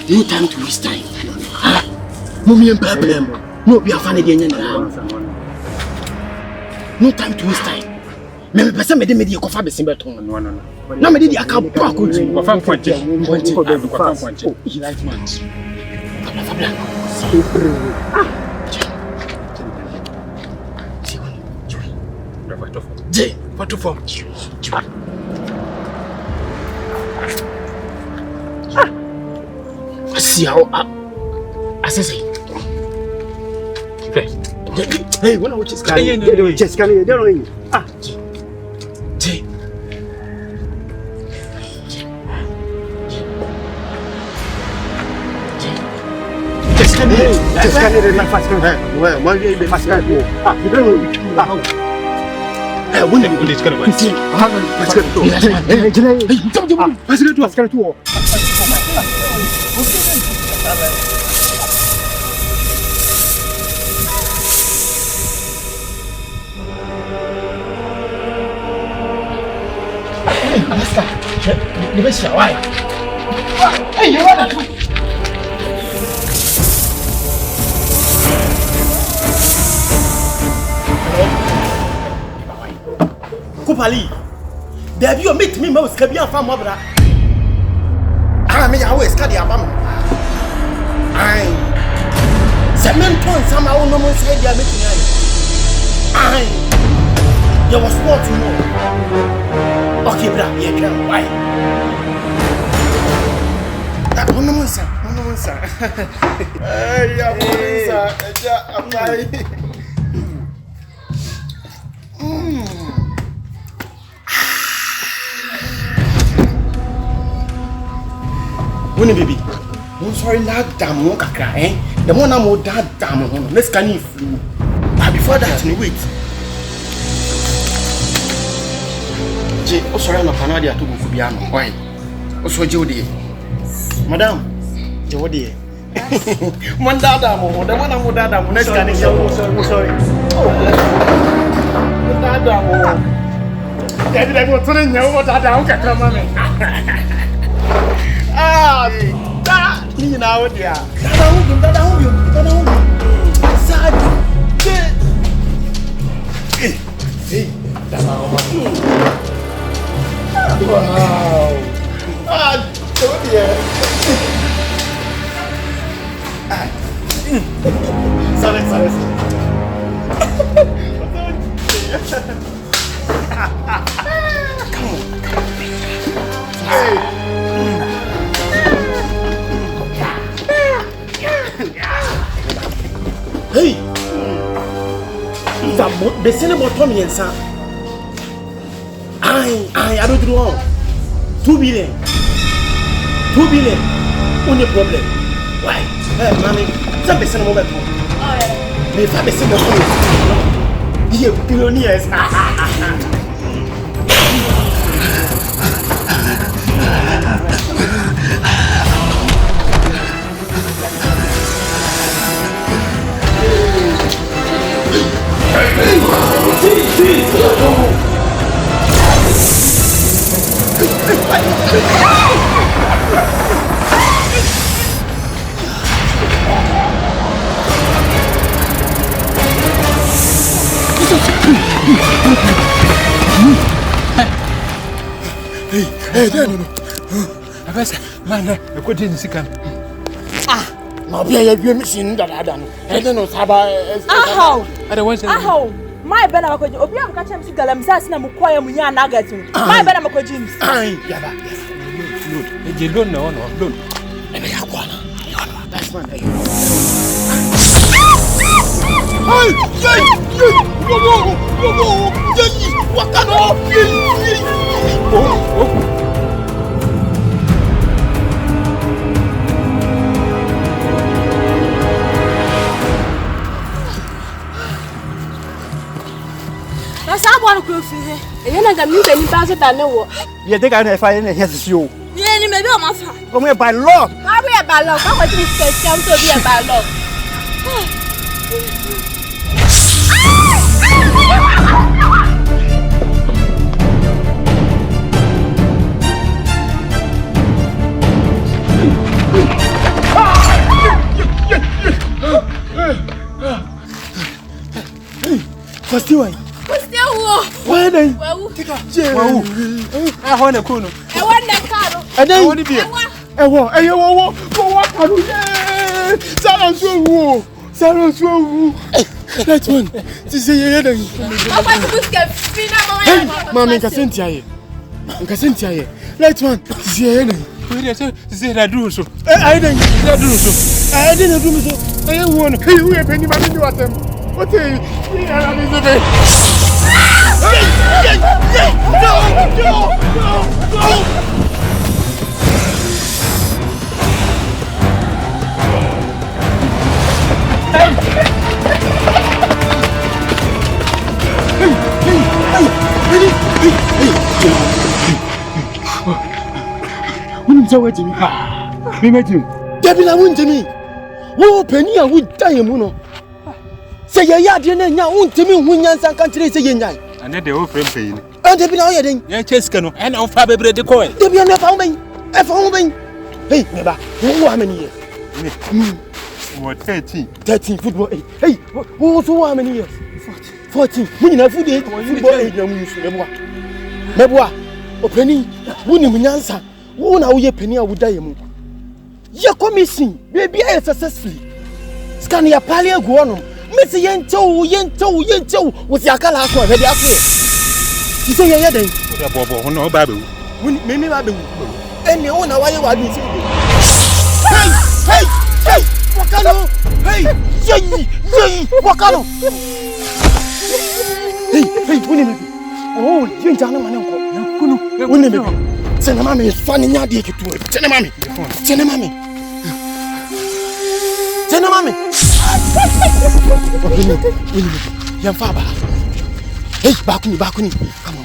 No time to waste time. Mommy and Papa, no be a funny day. No time to waste time. Me person me dey make you cover be simple ton. No. Na me dey the account back go to cover point. You like man. What to form? See how I say. Hey, when I watch this guy, just can you don't Jay. Just can you fast can well, why you be fast can you don't know. Hey, when you go this kind of way. Let's go. You best why? Hey, you want to? Kupali, there you meet me most can be a farm mother. I mean, I always carry a bum. I cement on somehow no one said they are making there was more to know. Okay, brother, you can why? One more, sir. Hey, I'm Wouldn't baby? I'm sorry, not damn one cry. The one I'm more that damn one. Let's can you flew. But before that, wait. Jay, oh sorry, no Canada to go Kubiano. Why? Also, Jody. Madam, Jody. One dada, the one I'm dada, next can you sorry. Oh, dada. Daddy, I'm telling you what I don't come. Ah, that you know, dear. Dada, sad. Hey, wow. Ah, dear. Sorry. Come on. Hey. Hey! The cinema Tommy and Sam. I don't know. 2 billion. 2 billion. Only problem. Why? Mommy, some person over to. Oh yeah. Me family say no. You billionaires. Hey, no. Abasa, man, I couldn't see him. No, be a machine that I don't. I don't know Saba. I don't want to. My better I could be a catch him to Galamsas and Mukoya Munya Nugget. My better I could James. You don't know, no. And I have one. That's one. Someone could feel it. And then I mean, any bastard I know. You think I find it as you? Yeah, you may be on my phone. Come here by law. I'll be a bad luck. I want to be a bad luck. What's doing? Why then? I want a corner. I want a car. I want to be. I Let's one. This is Mamma Cassentia. Let's one. I do so. I didn't do so. I want to pay anybody to them. What are you? No. So what Jimmy? Me met him. Debila won Jimmy. Wo penny a would die muno. Say ya dinna nya won Jimmy hunyansa country say nya. And then they all frame paying. And Debila ya den. Ya cheskano and of fabre de coin. Debila na found me. E found me. Hey, neba. How many years? What 13 football. Hey, so how many years? 14. We na food football age na mu su meboa. Openi, woni munyansa. Who now ye penny would die mu? Ye commission, baby, I successfully. Scan your palia guano. Miss Yento, with your color for ready up here. You say, yeah, then. No, Babu. Maybe Babu. And the owner, why you are doing? Hey, Wakano! Hey, Wakano! Hey, Winnie. Oh, you ain't done one. Winnie. Send mommy is funny now, dear. Send mommy. Young father. Hey, back me. Come on.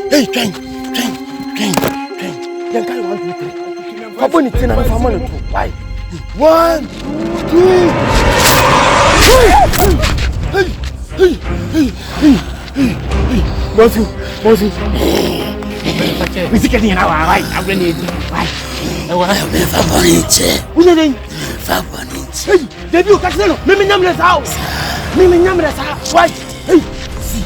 Hey, train. Young guy 1, 2, 3. Papa, it's in our money. Why? 1, 2. Hey. Bosu. We see getting now, right? I'm ready. Why? I want to be Fabonite. Who are they? Fabonite. Hey, debut Casino. Mimi Namless house. Why? Hey, see.